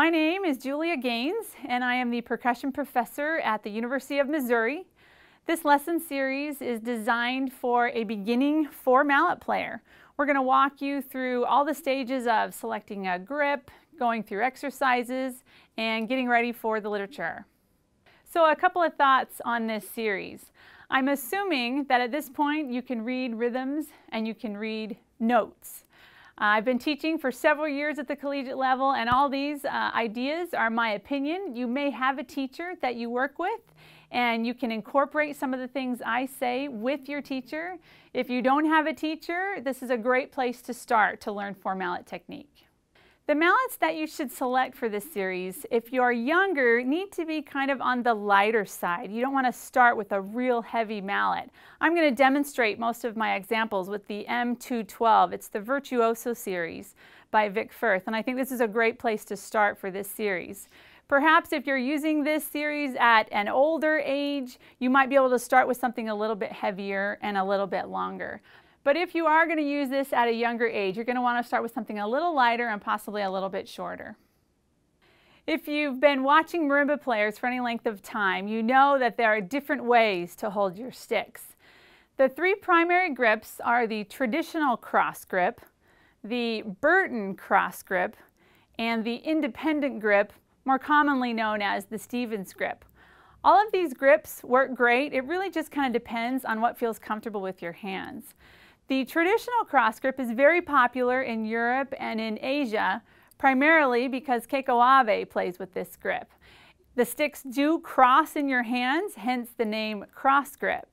My name is Julia Gaines, and I am the percussion professor at the University of Missouri. This lesson series is designed for a beginning four-mallet player. We're going to walk you through all the stages of selecting a grip, going through exercises, and getting ready for the literature. So a couple of thoughts on this series. I'm assuming that at this point you can read rhythms and you can read notes. I've been teaching for several years at the collegiate level, and all these ideas are my opinion. You may have a teacher that you work with, and you can incorporate some of the things I say with your teacher. If you don't have a teacher, this is a great place to start to learn four-mallet technique. The mallets that you should select for this series, if you're younger, need to be kind of on the lighter side. You don't want to start with a real heavy mallet. I'm going to demonstrate most of my examples with the M212. It's the Virtuoso series by Vic Firth, and I think this is a great place to start for this series. Perhaps if you're using this series at an older age, you might be able to start with something a little bit heavier and a little bit longer. But if you are going to use this at a younger age, you're going to want to start with something a little lighter and possibly a little bit shorter. If you've been watching marimba players for any length of time, you know that there are different ways to hold your sticks. The three primary grips are the traditional cross grip, the Burton cross grip, and the independent grip, more commonly known as the Stevens grip. All of these grips work great. It really just kind of depends on what feels comfortable with your hands. The traditional cross grip is very popular in Europe and in Asia, primarily because Keiko Ave plays with this grip. The sticks do cross in your hands, hence the name cross grip.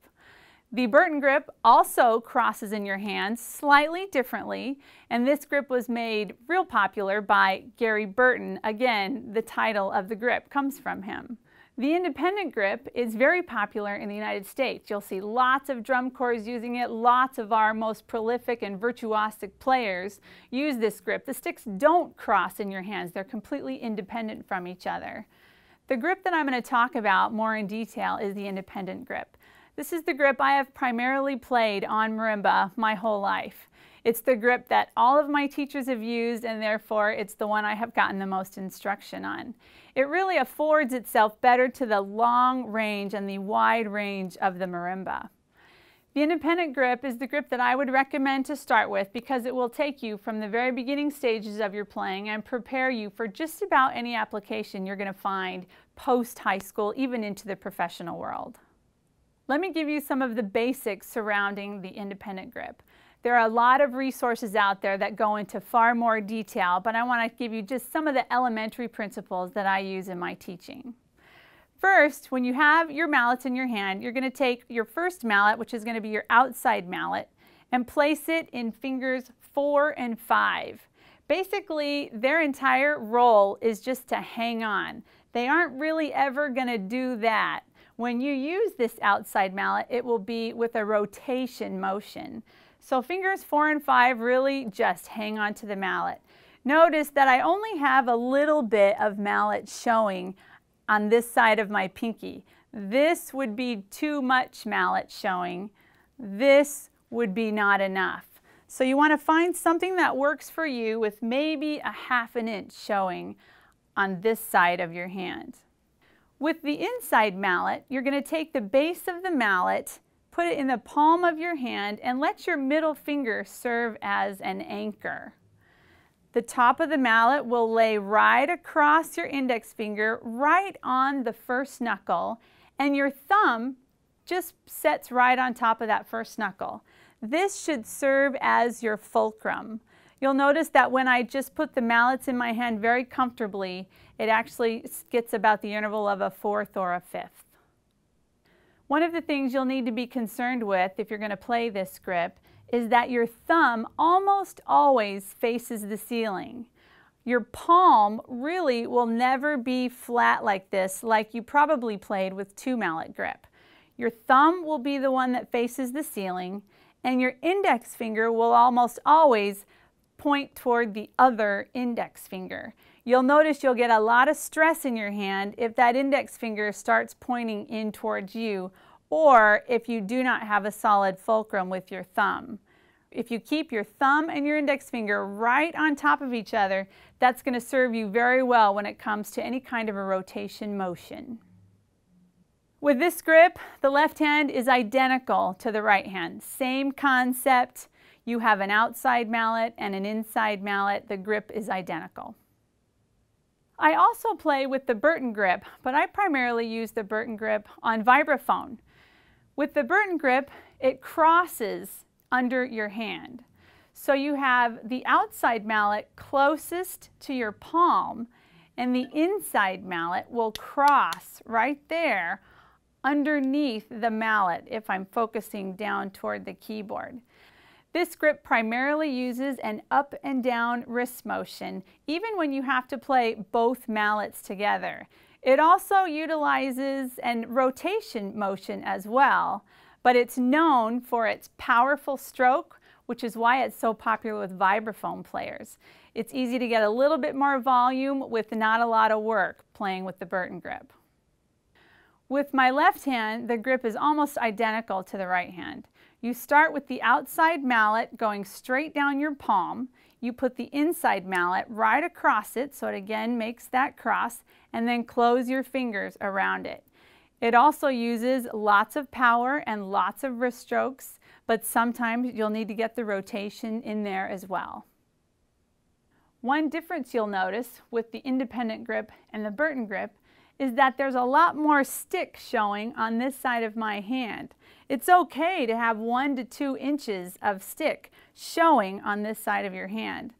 The Burton grip also crosses in your hands slightly differently, and this grip was made real popular by Gary Burton. Again, the title of the grip comes from him. The independent grip is very popular in the United States. You'll see lots of drum corps using it. Lots of our most prolific and virtuosic players use this grip. The sticks don't cross in your hands. They're completely independent from each other. The grip that I'm going to talk about more in detail is the independent grip. This is the grip I have primarily played on marimba my whole life. It's the grip that all of my teachers have used, and therefore it's the one I have gotten the most instruction on. It really affords itself better to the long range and the wide range of the marimba. The independent grip is the grip that I would recommend to start with because it will take you from the very beginning stages of your playing and prepare you for just about any application you're going to find post-high school, even into the professional world. Let me give you some of the basics surrounding the independent grip. There are a lot of resources out there that go into far more detail, but I want to give you just some of the elementary principles that I use in my teaching. First, when you have your mallets in your hand, you're going to take your first mallet, which is going to be your outside mallet, and place it in fingers 4 and 5. Basically, their entire role is just to hang on. They aren't really ever going to do that. When you use this outside mallet, it will be with a rotation motion. So fingers 4 and 5 really just hang on to the mallet. Notice that I only have a little bit of mallet showing on this side of my pinky. This would be too much mallet showing. This would be not enough. So you want to find something that works for you with maybe a ½ an inch showing on this side of your hand. With the inside mallet, you're going to take the base of the mallet, put it in the palm of your hand, and let your middle finger serve as an anchor. The top of the mallet will lay right across your index finger, right on the first knuckle, and your thumb just sets right on top of that first knuckle. This should serve as your fulcrum. You'll notice that when I just put the mallets in my hand very comfortably, it actually gets about the interval of a 4th or a 5th. One of the things you'll need to be concerned with if you're going to play this grip is that your thumb almost always faces the ceiling. Your palm really will never be flat like this, like you probably played with 2-mallet grip. Your thumb will be the one that faces the ceiling, and your index finger will almost always point toward the other index finger. You'll notice you'll get a lot of stress in your hand if that index finger starts pointing in towards you, or if you do not have a solid fulcrum with your thumb. If you keep your thumb and your index finger right on top of each other, that's going to serve you very well when it comes to any kind of a rotation motion. With this grip, the left hand is identical to the right hand. Same concept. You have an outside mallet and an inside mallet. The grip is identical. I also play with the Burton grip, but I primarily use the Burton grip on vibraphone. With the Burton grip, it crosses under your hand. So you have the outside mallet closest to your palm, and the inside mallet will cross right there underneath the mallet if I'm focusing down toward the keyboard. This grip primarily uses an up and down wrist motion, even when you have to play both mallets together. It also utilizes a rotation motion as well, but it's known for its powerful stroke, which is why it's so popular with vibraphone players. It's easy to get a little bit more volume with not a lot of work playing with the Burton grip. With my left hand, the grip is almost identical to the right hand. You start with the outside mallet going straight down your palm. You put the inside mallet right across it, so it again makes that cross, and then close your fingers around it. It also uses lots of power and lots of wrist strokes, but sometimes you'll need to get the rotation in there as well. One difference you'll notice with the independent grip and the Burton grip is that there's a lot more stick showing on this side of my hand. It's okay to have 1 to 2 inches of stick showing on this side of your hand.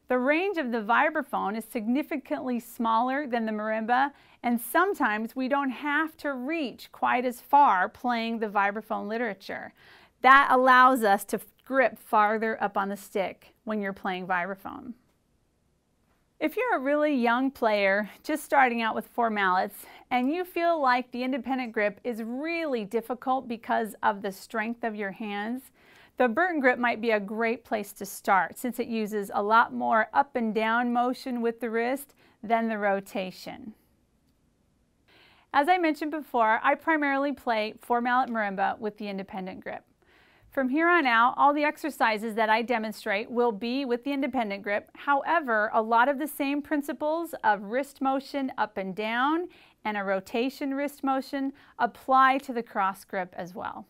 The range of the vibraphone is significantly smaller than the marimba, and sometimes we don't have to reach quite as far playing the vibraphone literature. That allows us to grip farther up on the stick when you're playing vibraphone. If you're a really young player just starting out with 4 mallets and you feel like the independent grip is really difficult because of the strength of your hands, the Burton grip might be a great place to start since it uses a lot more up and down motion with the wrist than the rotation. As I mentioned before, I primarily play 4-mallet marimba with the independent grip. From here on out, all the exercises that I demonstrate will be with the independent grip. However, a lot of the same principles of wrist motion up and down and a rotation wrist motion apply to the cross grip as well.